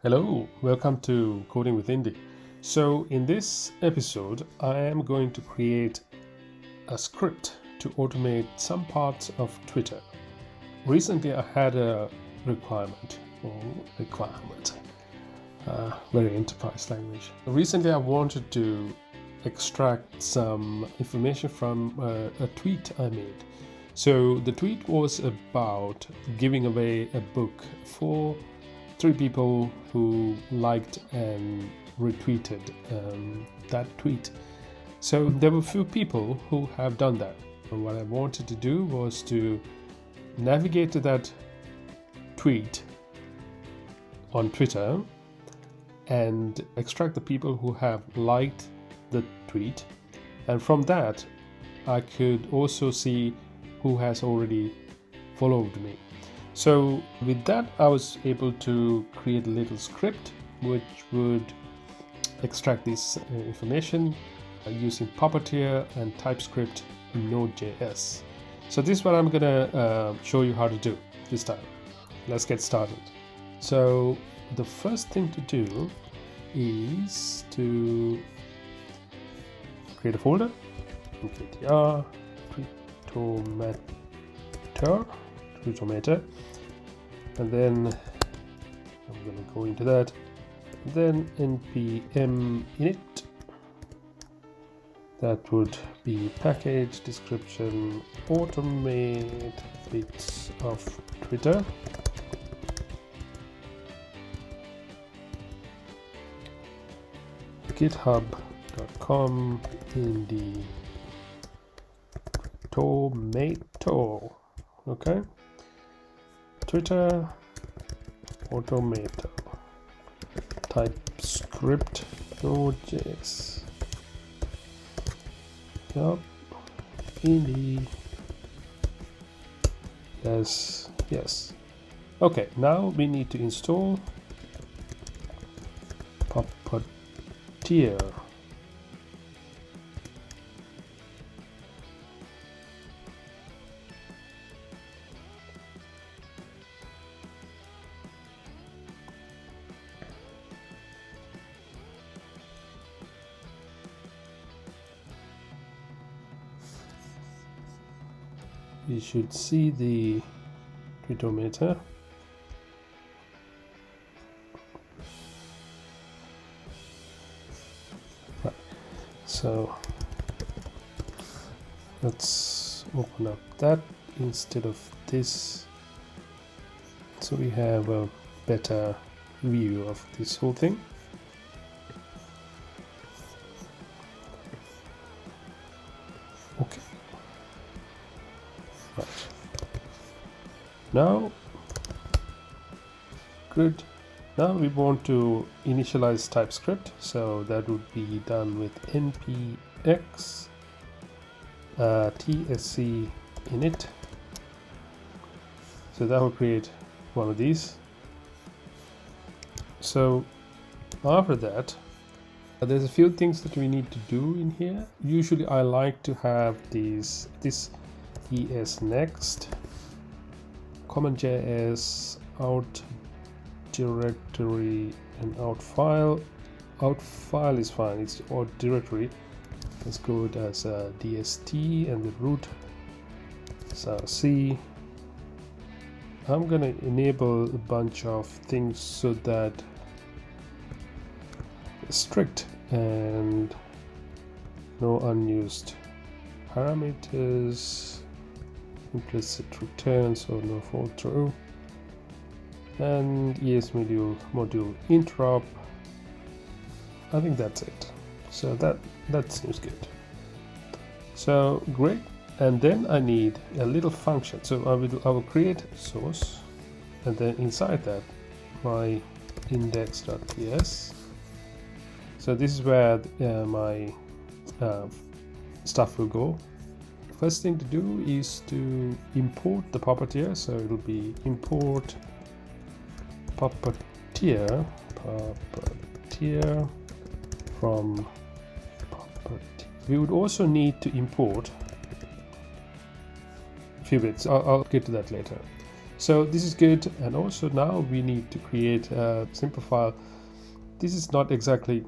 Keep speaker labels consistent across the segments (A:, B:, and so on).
A: Hello, welcome to Coding with Indy. So in this episode, I am going to create a script to automate some parts of Twitter. Recently, I had a requirement, very enterprise language. Recently, I wanted to extract some information from a tweet I made. So the tweet was about giving away a book for 3 people who liked and retweeted that tweet. So there were a few people who have done that. And what I wanted to do was to navigate to that tweet on Twitter and extract the people who have liked the tweet. And from that, I could also see who has already followed me. So with that, I was able to create a little script which would extract this information using Puppeteer and Typescript in NodeJS. So this is what I'm gonna show you how to do this time. Let's get started. So the first thing to do is to create a folder, mkdir tweetometer, and then I'm going to go into that, then npm init, that would be package description automate bits of Twitter, github.com in the tomato. Okay, Twitter automator TypeScript NodeJS. Yup, Indy. Yes. Okay, now we need to install Puppeteer. You should see the tweetometer. Right. So let's open up that instead of this, so we have a better view of this whole thing. Okay. Right. Now, good. Now we want to initialize TypeScript, so that would be done with npx tsc init. So that will create one of these. So after that, there's a few things that we need to do in here. Usually I like to have this ES next, common.js, out directory and out file. Out file is fine, it's out directory. Let's go as a DST and the root. So C. I'm gonna enable a bunch of things so that strict and no unused parameters, implicit returns or no fall through, and ES module interrupt. I think that's it. So that seems good. So great. And then I need a little function. So I will create source, and then inside that my index.ts. So this is where my stuff will go. First thing to do is to import the Puppeteer. So it'll be import Puppeteer from Puppeteer. We would also need to import a few bits. I'll get to that later. So this is good. And also now we need to create a simple file. This is not exactly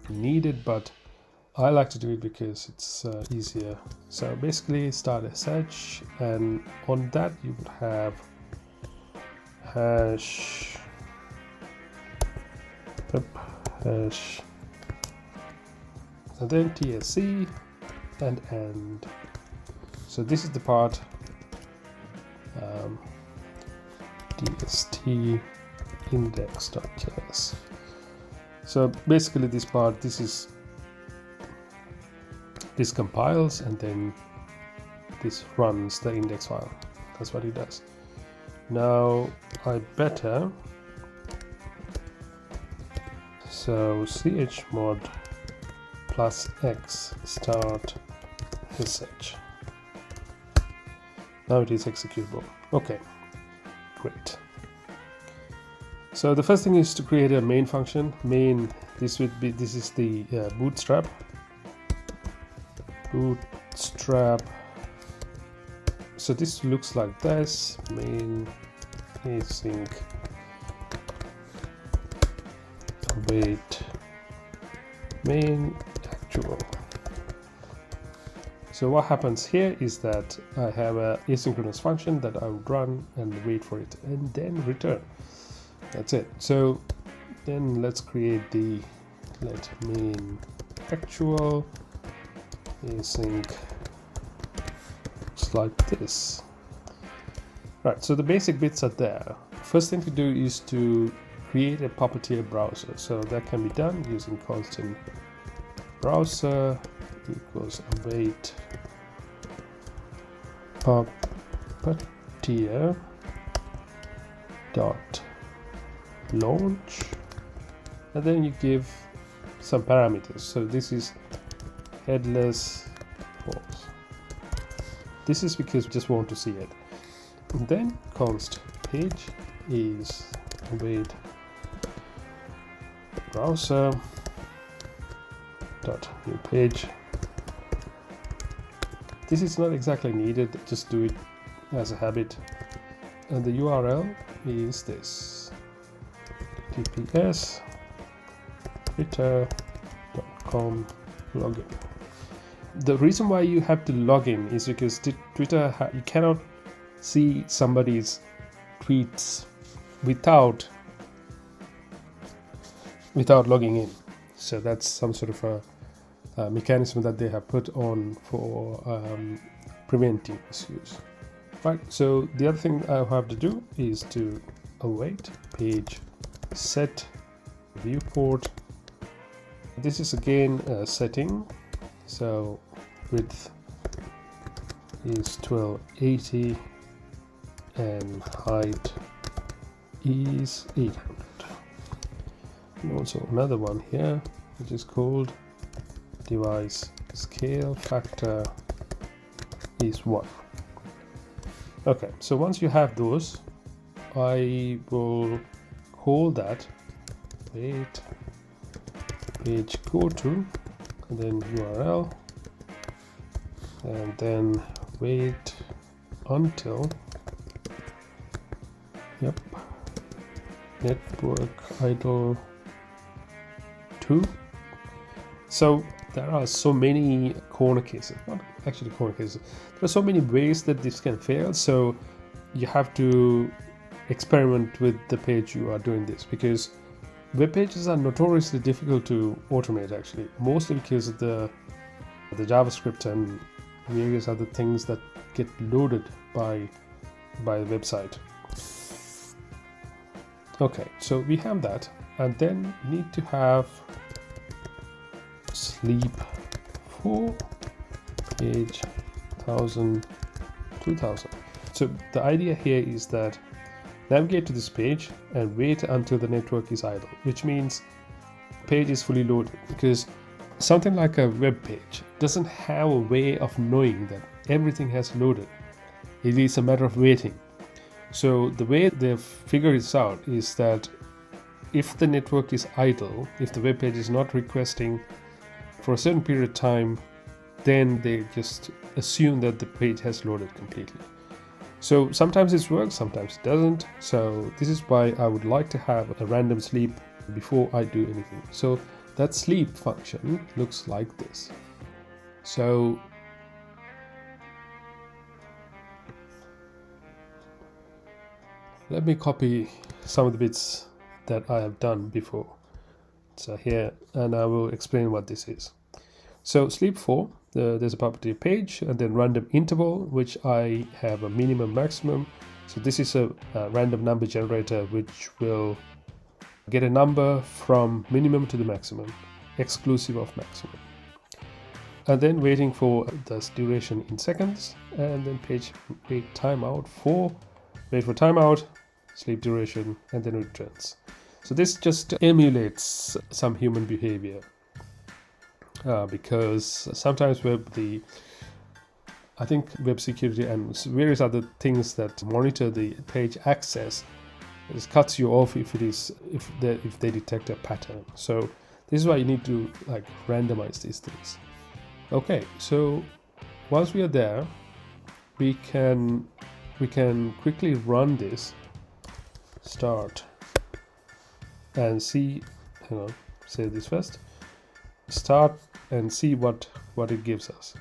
A: needed, but I like to do it because it's easier. So basically start sh, and on that you would have hash pip hash, and then tsc and end. So this is the part dst index.js. So basically this part, this compiles and then this runs the index file. That's what it does. Now I better, so chmod plus x start sh. Now it is executable. Okay, great. So the first thing is to create a main function. Main, this is the bootstrap. So this looks like this. Main async await main actual. So what happens here is that I have a asynchronous function that I would run and wait for it and then return. That's it. So then let's create the let main actual async looks like this. Right, so the basic bits are there. First thing to do is to create a Puppeteer browser. So that can be done using constant browser equals await Puppeteer dot launch, and then you give some parameters. So this is headless false. This is because we just want to see it. And then const page is await browser dot new page. This is not exactly needed, just do it as a habit. And the URL is this https twitter.com login. The reason why you have to log in is because Twitter, you cannot see somebody's tweets without logging in. So that's some sort of a mechanism that they have put on for preventing issues. Right, so the other thing I have to do is to await page set viewport. This is again a setting, so width is 1280 and height is 800. And also another one here which is called device scale factor is 1. Okay, so once you have those, I will call that wait page go to, and then URL, and then wait until network idle 2. So there are so many corner cases, not actually corner cases, there are so many ways that this can fail, so you have to experiment with the page you are doing this, because web pages are notoriously difficult to automate, actually, mostly because of the JavaScript and various other things that get loaded by the website. Okay, so we have that, and then we need to have sleep for page 1000 2000. So the idea here is that navigate to this page and wait until the network is idle, which means the page is fully loaded, because something like a web page doesn't have a way of knowing that everything has loaded. It is a matter of waiting. So the way they've figured this out is that if the network is idle, if the web page is not requesting for a certain period of time, then they just assume that the page has loaded completely. So sometimes it works, sometimes it doesn't. So this is why I would like to have a random sleep before I do anything. So that sleep function looks like this. So let me copy some of the bits that I have done before. So here, and I will explain what this is. So sleep 4, there's a Puppeteer page, and then random interval, which I have a minimum maximum. So this is a random number generator which will get a number from minimum to the maximum, exclusive of maximum. And then waiting for the duration in seconds, and then page wait timeout for wait for timeout, sleep duration, and then returns. So this just emulates some human behavior because sometimes web security and various other things that monitor the page access cuts you off if they detect a pattern. So this is why you need to like randomize these things. Okay, so once we are there, we can quickly run this, start, and see. Hang on, say this first. Start and see what it gives us.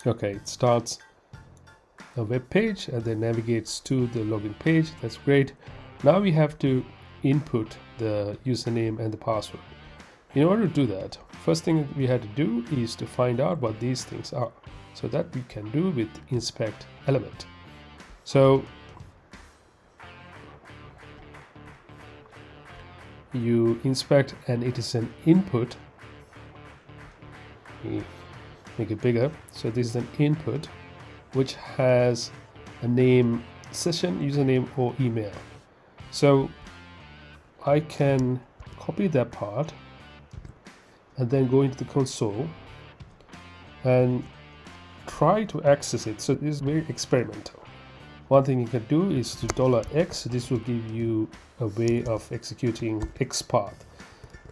A: Okay, it starts a web page and then navigates to the login page. That's great. Now we have to input the username and the password. In order to do that, first thing we had to do is to find out what these things are. So that we can do with inspect element. So you inspect and it is an input. Make it bigger. So this is an input which has a name, session, username, or email. So I can copy that part and then go into the console and try to access it. So this is very experimental. One thing you can do is to $x. This will give you a way of executing XPath.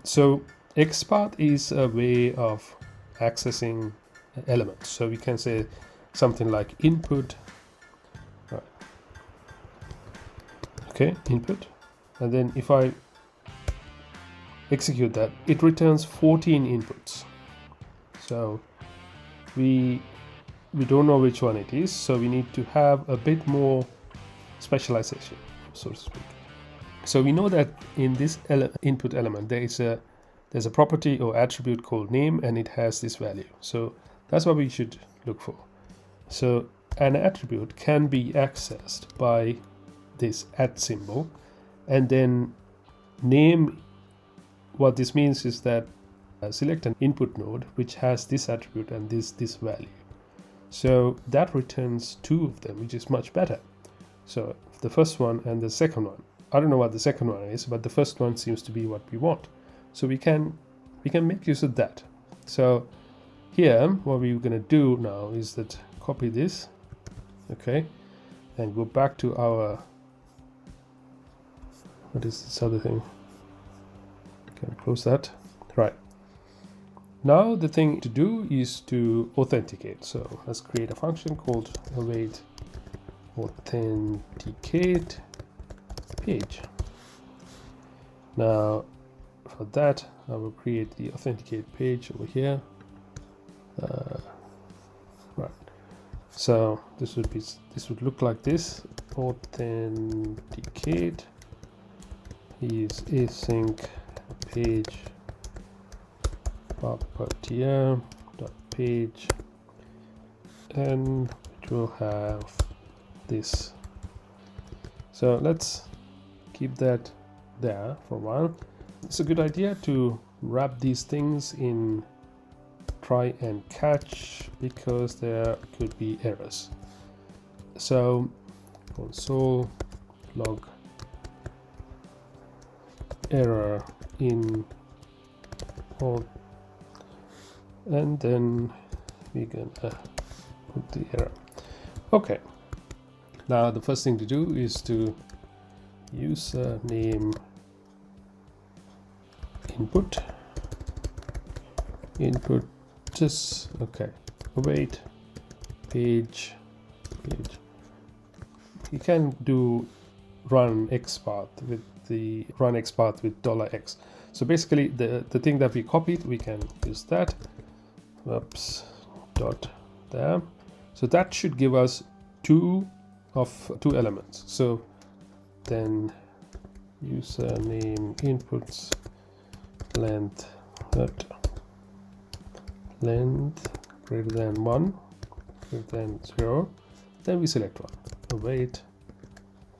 A: So XPath is a way of accessing elements. So we can say something like input. Right. Okay, input. And then if I execute that, it returns 14 inputs. So we don't know which one it is, so we need to have a bit more specialization, so to speak. So we know that in this input element there's a property or attribute called name, and it has this value. So that's what we should look for. So an attribute can be accessed by this @ symbol, and then name. What this means is that select an input node which has this attribute and this value. So that returns 2 of them, which is much better. So the first one and the second one. I don't know what the second one is, but the first one seems to be what we want. So we can make use of that. So here, what we're going to do now is that copy this, okay, and go back to our, what is this other thing? Can close that. Right. Now the thing to do is to authenticate. So let's create a function called await authenticate page. Now for that I will create the authenticate page over here. Right. So this would look like this. Authenticate is async page puppeteer.page, and it will have this. So let's keep that there for a while. It's a good idea to wrap these things in try and catch, because there could be errors. So console log error in all, and then we're gonna put the error. Okay, now the first thing to do is to username input this. Okay, await page. You can do run XPath with the run XPath with $x. So basically the thing that we copied, we can use that. Whoops, dot there. So that should give us two elements. So then username inputs length greater than 1 greater than 0. Then we select one. Await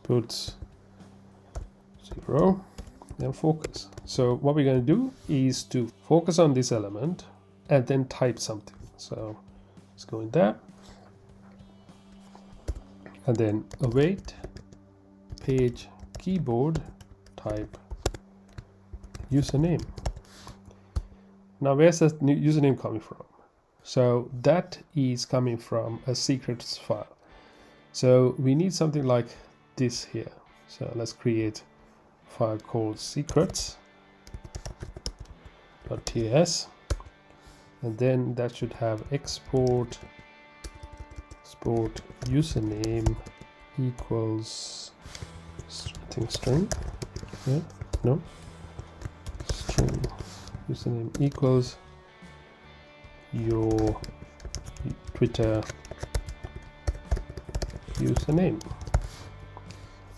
A: puts 0 and focus. So what we're going to do is to focus on this element and then type something. So let's go in there and then await page keyboard type username. Now where's the new username coming from? So that is coming from a secrets file. So we need something like this here. So let's create a file called secrets.ts, and then that should have export username equals string. Yeah, no, string username equals your Twitter username.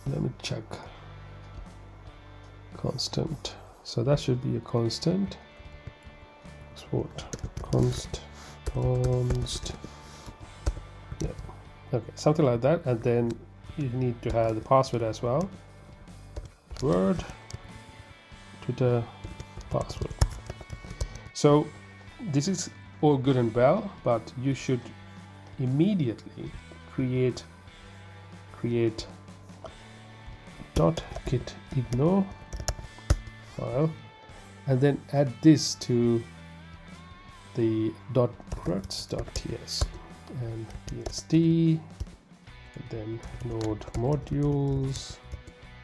A: Let me check. Constant. So that should be a constant. Export const. Yeah. Okay, something like that. And then you need to have the password as well. Word Twitter password. So this is all good and well, but you should immediately create .git ignore file and then add this to the .crux.ts and txt and then node modules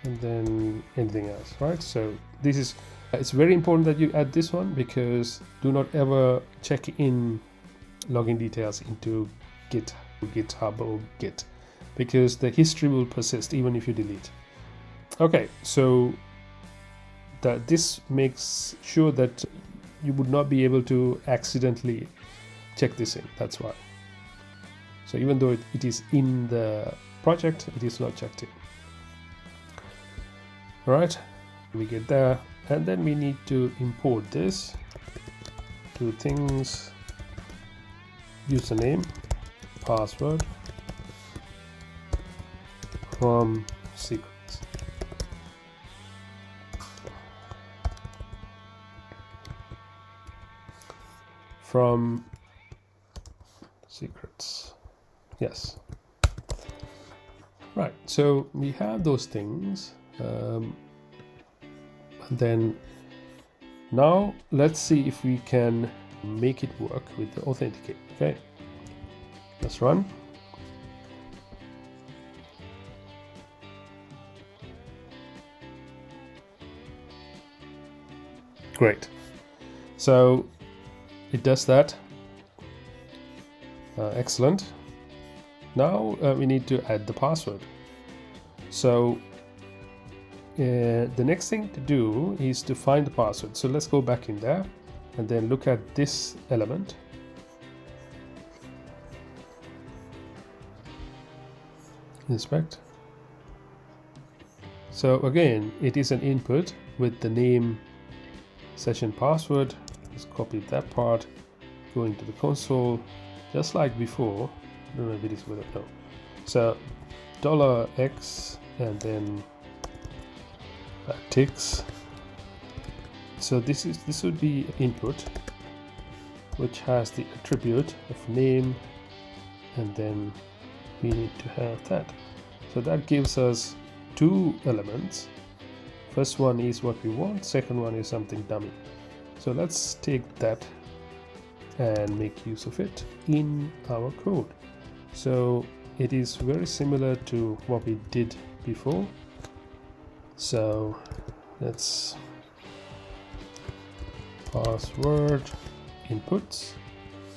A: and then anything else, right? So this is, it's very important that you add this one, because do not ever check in login details into GitHub or Git, because the history will persist even if you delete. Okay, so that this makes sure that you would not be able to accidentally check this in. That's why. So even though it is in the project, it is not checked in. All right, we get there, and then we need to import this. Two things: username, password from secrets. From secrets. Yes. Right. So we have those things. And then now let's see if we can make it work with the authenticate. Okay. Let's run. Great. So it does that. Excellent. Now we need to add the password. So the next thing to do is to find the password. So let's go back in there and then look at this element. Inspect. So again, it is an input with the name, session password. Let's copy that part, go into the console, just like before. I don't know if it is with it, no. So $x and then ticks. So this would be input, which has the attribute of name, and then we need to have that. So that gives us two elements. First one is what we want, second one is something dummy. So let's take that and make use of it in our code. So it is very similar to what we did before. So let's password inputs.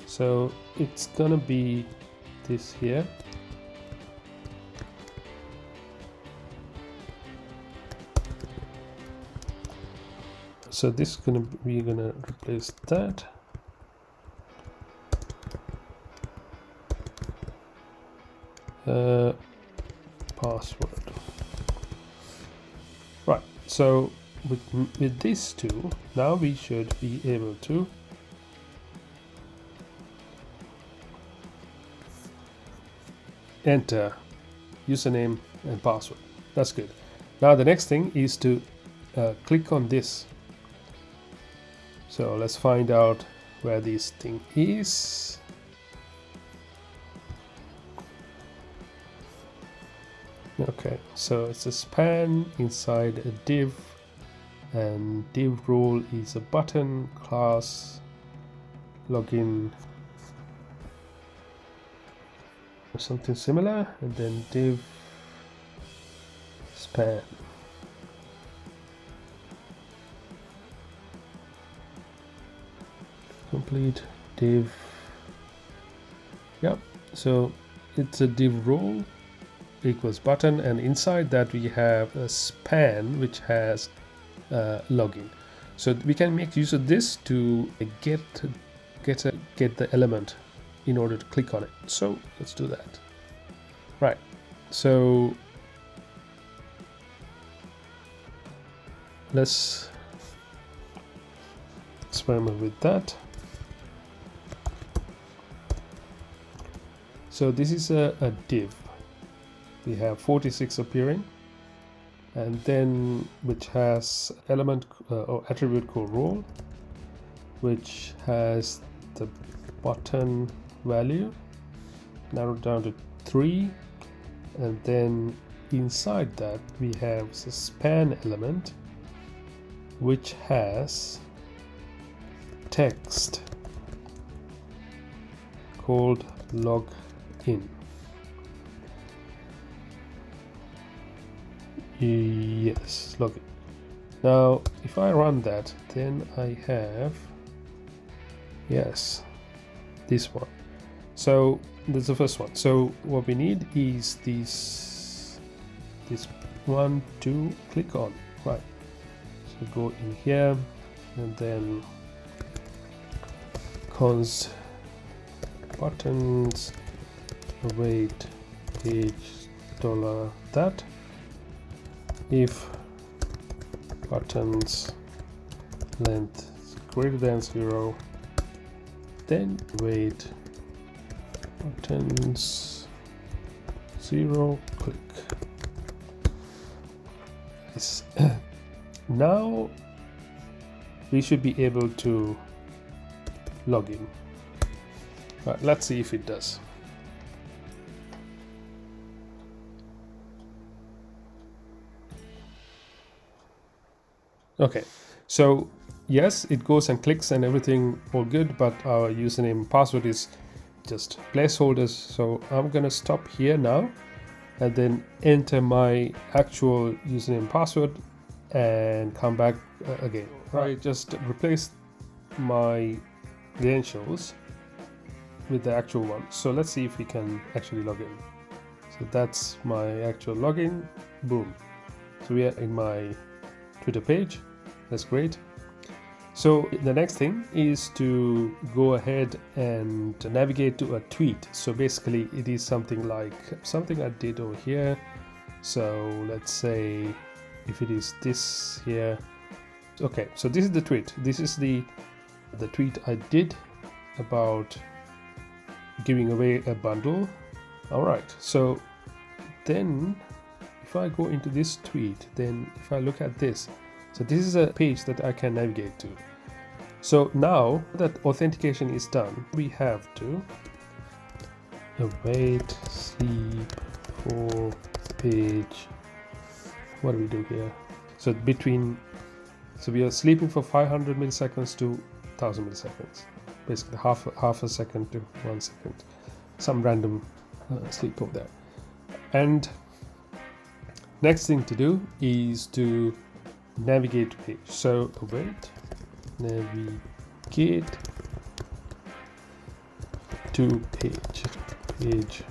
A: So it's gonna be this here. So this is gonna, we're gonna replace that. Password. Right, so with these two, now we should be able to enter username and password. That's good. Now the next thing is to click on this. So let's find out where this thing is. Okay, so it's a span inside a div, and div role is a button, class, login, or something similar, and then div span. Complete div. Yep, so it's a div role equals button, and inside that we have a span which has login. So we can make use of this to get the element in order to click on it. So let's do that. Right, so let's experiment with that. So this is a div. We have 46 appearing, and then which has element or attribute called role, which has the button value narrowed down to 3, and then inside that we have the span element which has text called login. Yes, login. Now if I run that, then I have, yes, this one. So that's the first one. So what we need is this 1, 2, click on. Right, so go in here and then const buttons await page $that if buttons length is greater than 0, then wait buttons 0 click. Yes. Now we should be able to log in. Right, let's see if it does. Okay, so yes, it goes and clicks and everything all good, but our username and password is just placeholders. So I'm gonna stop here now and then enter my actual username and password and come back again. I just replaced my credentials with the actual one. So let's see if we can actually log in. So that's my actual login. Boom. So we are in my Twitter page. That's great. So the next thing is to go ahead and navigate to a tweet. So basically it is something like something I did over here. So let's say if it is this here. Okay, so this is the tweet. This is the tweet I did about giving away a bundle. All right, so then if I go into this tweet, then if I look at this, so this is a page that I can navigate to. So now that authentication is done, we have to await sleep for page. What do we do here? So so we are sleeping for 500 milliseconds to 1000 milliseconds, basically half a second to 1 second, some random sleep over there. And next thing to do is to navigate to page. So await navigate to page. page.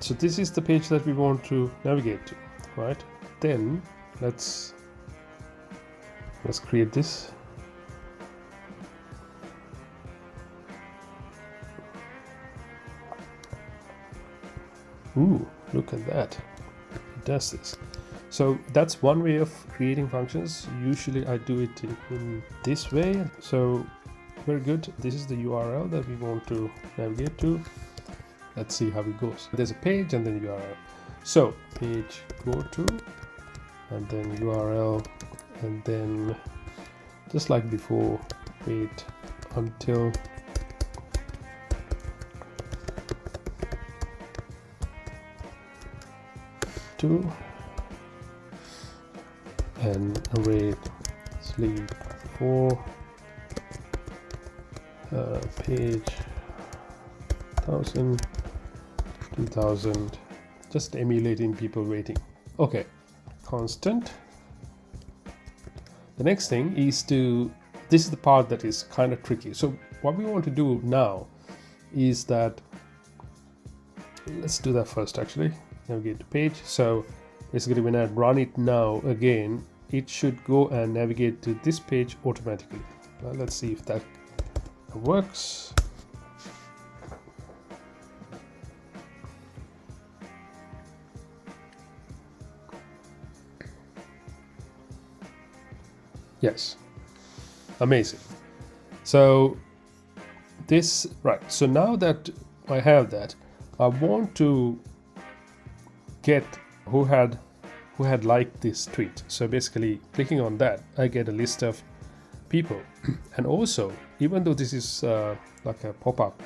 A: So this is the page that we want to navigate to, right? Then let's create this. Ooh, look at that. It does this. So that's one way of creating functions. Usually I do it in this way. So very good. This is the URL that we want to navigate to. Let's see how it goes. There's a page and then URL. So page go to, and then URL, and then just like before, wait until two, and array sleep 4, page 1000, 2000, just emulating people waiting. Okay, constant. The next thing is this is the part that is kind of tricky. So what we want to do now is that, let's do that first actually. Navigate to page. So basically when I run it now again, it should go and navigate to this page automatically. Well, let's see if that works. Yes, amazing. So this, right, so now that I have that, I want to get who had liked this tweet. So basically clicking on that, I get a list of people. And also, even though this is like a pop-up,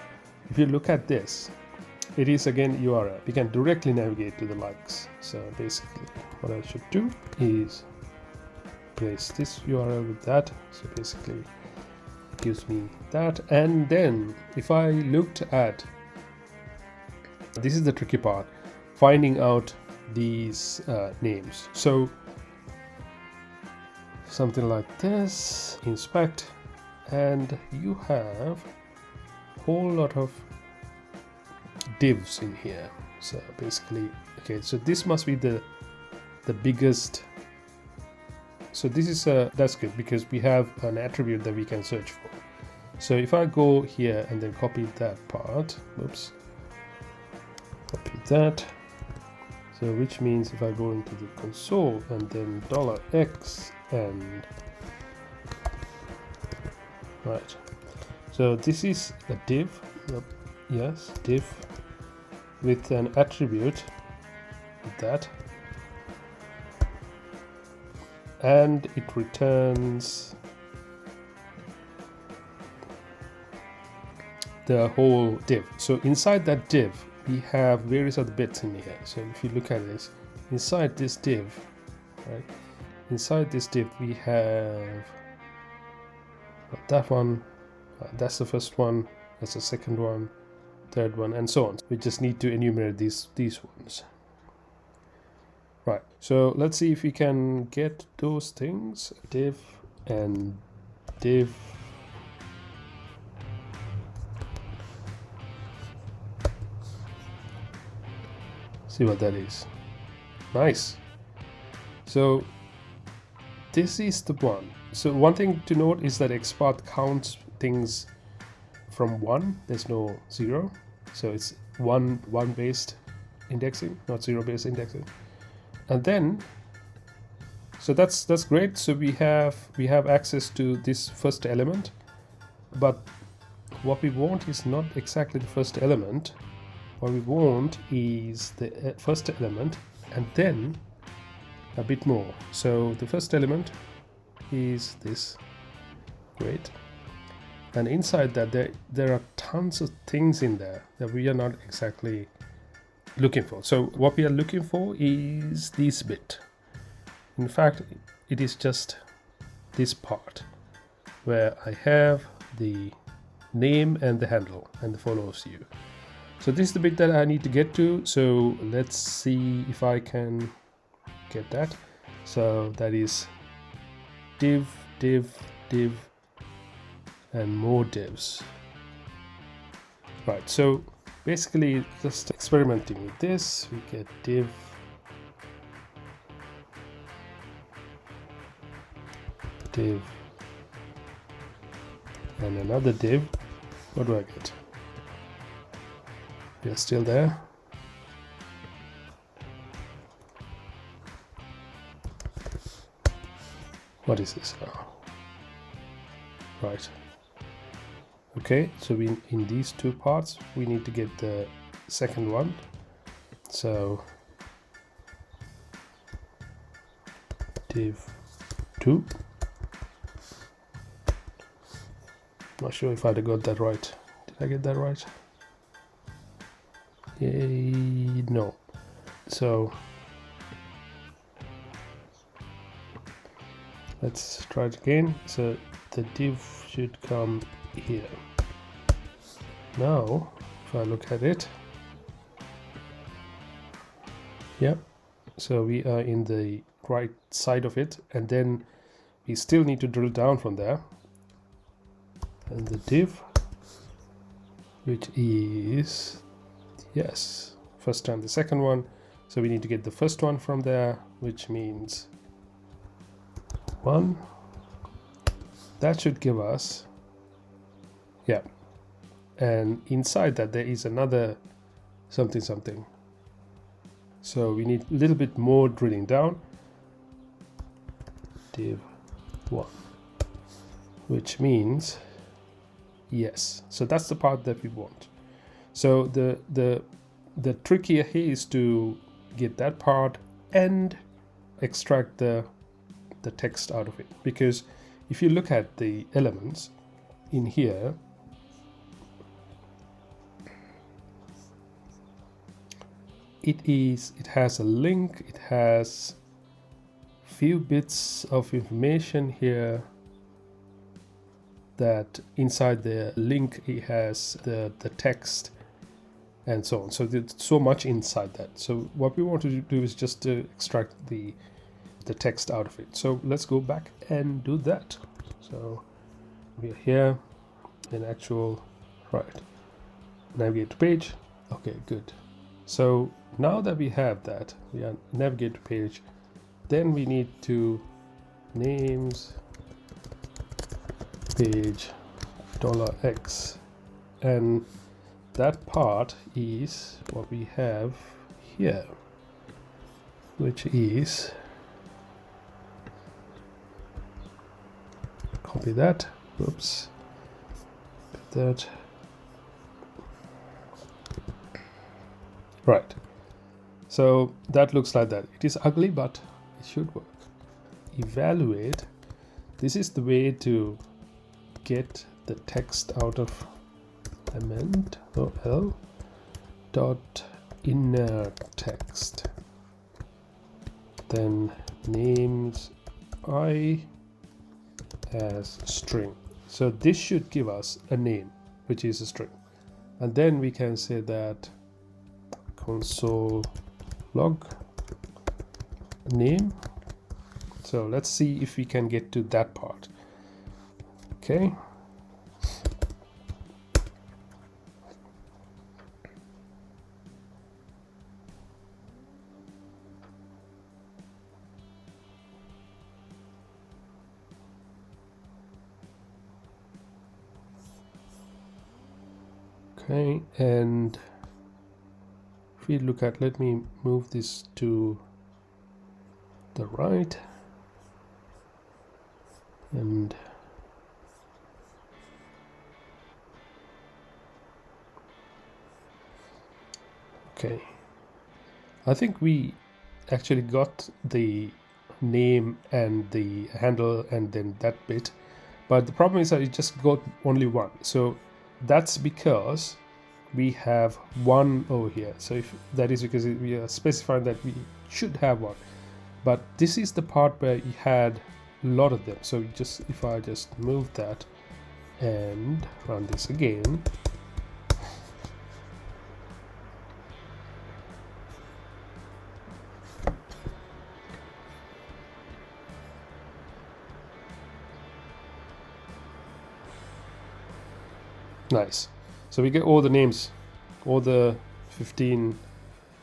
A: if you look at this, it is again URL. We can directly navigate to the likes. So basically what I should do is place this URL with that. So basically it gives me that. And then if I looked at, this is the tricky part, finding out these names. So something like this, inspect, and you have a whole lot of divs in here. So basically, okay, so this must be the biggest. So this is that's good because we have an attribute that we can search for. So if I go here and then copy that part, oops, copy that. So which means if I go into the console and then $x and right. So this is a div, yes, div with an attribute with that, and it returns the whole div. So inside that div we have various other bits in here. So if you look at this, inside this div, right, inside this div we have that one, that's the first one, that's the second one, third one, and so on. We just need to enumerate these ones. Right, so let's see if we can get those things, div and div. See what that is. Nice. So this is the one. So one thing to note is that XPath counts things from 1. There's no 0. So it's one based indexing, not 0 based indexing. And then, so that's great. So we have access to this first element, but what we want is not exactly the first element. What we want is the first element and then a bit more. So the first element is this, great. And inside that there are tons of things in there that we are not exactly looking for. So what we are looking for is this bit. In fact, it is just this part where I have the name and the handle and the follows you. So this is the bit that I need to get to. So let's see if I can get that. So that is div, div, div, and more divs. Right, so basically just experimenting with this, we get div and another div. What do I get? We are still there. What is this now? Right. Okay, so in these two parts we need to get the second one. So div 2. Not sure if I got that right. Did I get that right? No. So let's try it again. So the div should come here. Now, if I look at it, yep. So we are in the right side of it, and then we still need to drill down from there. And the div, which is, yes, first and the second one. So we need to get the first one from there, which means 1. That should give us, yeah. And inside that there is another something. So we need a little bit more drilling down. Div 1, which means yes. So that's the part that we want. So the trick here is to get that part and extract the text out of it, because if you look at the elements in here, it has a link, it has few bits of information here, that inside the link it has the text and so on. So there's so much inside that. So what we want to do is just to extract the text out of it. So let's go back and do that. So we are here in actual, right, navigate to page. Okay, good. So now that we have that, we are navigate to page, then we need to names page $x, and that part is what we have here, which is, copy that, whoops, put that, right. So that looks like that. It is ugly, but it should work. Evaluate. This is the way to get the text out of element l dot inner text. Then names I as string. So this should give us a name, which is a string. And then we can say that console log name. So let's see if we can get to that part. Okay. Okay, and if we look at, let me move this to the right, and okay, I think we actually got the name and the handle and then that bit, but the problem is that it just got only one. So that's because we have one over here. So if that is because we are specifying that we should have one, but this is the part where you had a lot of them. So just, if I just move that and run this again, nice. So we get all the names, all the 15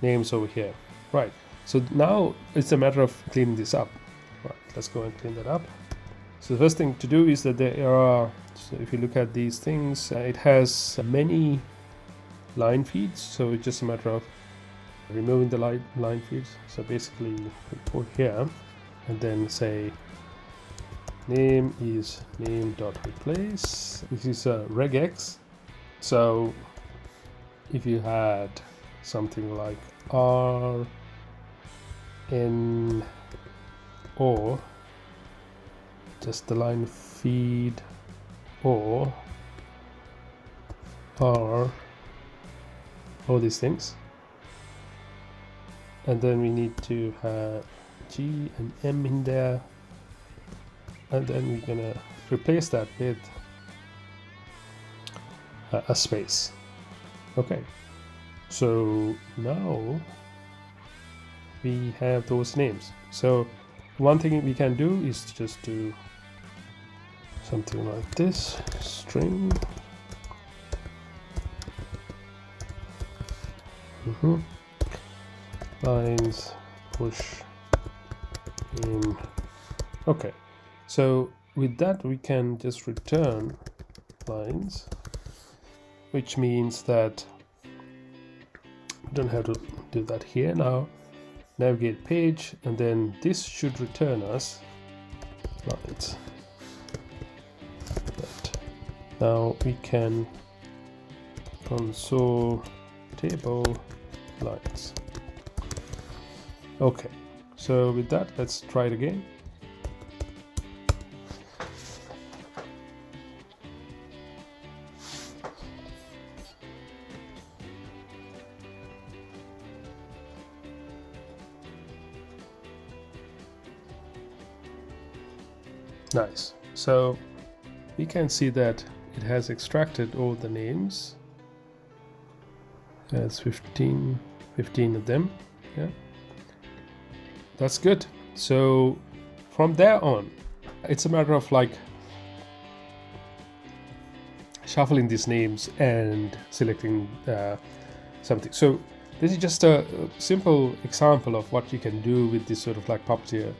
A: names over here. Right. So now it's a matter of cleaning this up. Right. Let's go and clean that up. So the first thing to do is that there are, so if you look at these things, it has many line feeds. So it's just a matter of removing the line feeds. So basically we go here and then say name is name.replace. This is a regex. So if you had something like R N or just the line feed or R, all these things, and then we need to have G and M in there, and then we're gonna replace that with a space. Okay, so now we have those names. So one thing we can do is just do something like this: string lines push in. Okay, so with that we can just return lines, which means that we don't have to do that here. Now navigate page, and then this should return us lines. But now we can console table lines. Okay, so with that, let's try it again. Nice. So we can see that it has extracted all the names. There's 15 of them. Yeah, that's good. So from there on, it's a matter of like shuffling these names and selecting something. So this is just a simple example of what you can do with this sort of like Puppeteer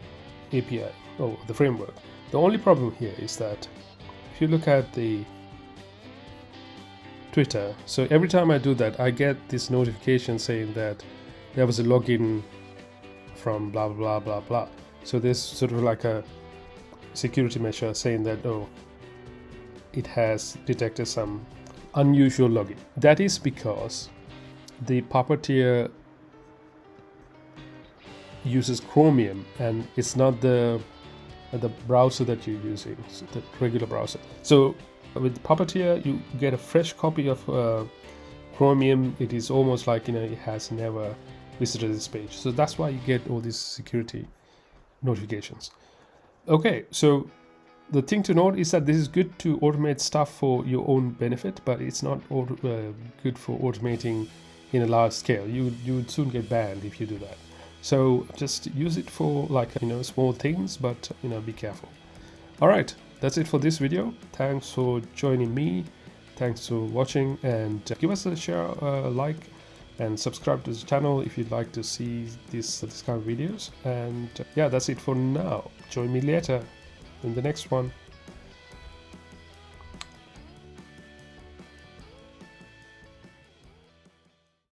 A: API or the framework. The only problem here is that if you look at the Twitter, so every time I do that, I get this notification saying that there was a login from blah blah blah blah. So there's sort of like a security measure saying that, oh, it has detected some unusual login. That is because the Puppeteer uses Chromium, and it's not the browser that you're using, so the regular browser. So with Puppeteer, you get a fresh copy of Chromium. It is almost like, you know, it has never visited this page. So that's why you get all these security notifications. Okay, so the thing to note is that this is good to automate stuff for your own benefit, but it's not good for automating in a large scale. You would soon get banned if you do that. So just use it for like, you know, small things, but, you know, be careful. All right, that's it for this video. Thanks for joining me. Thanks for watching, and give us a share, like, and subscribe to the channel if you'd like to see this kind of videos. And yeah, that's it for now. Join me later in the next one.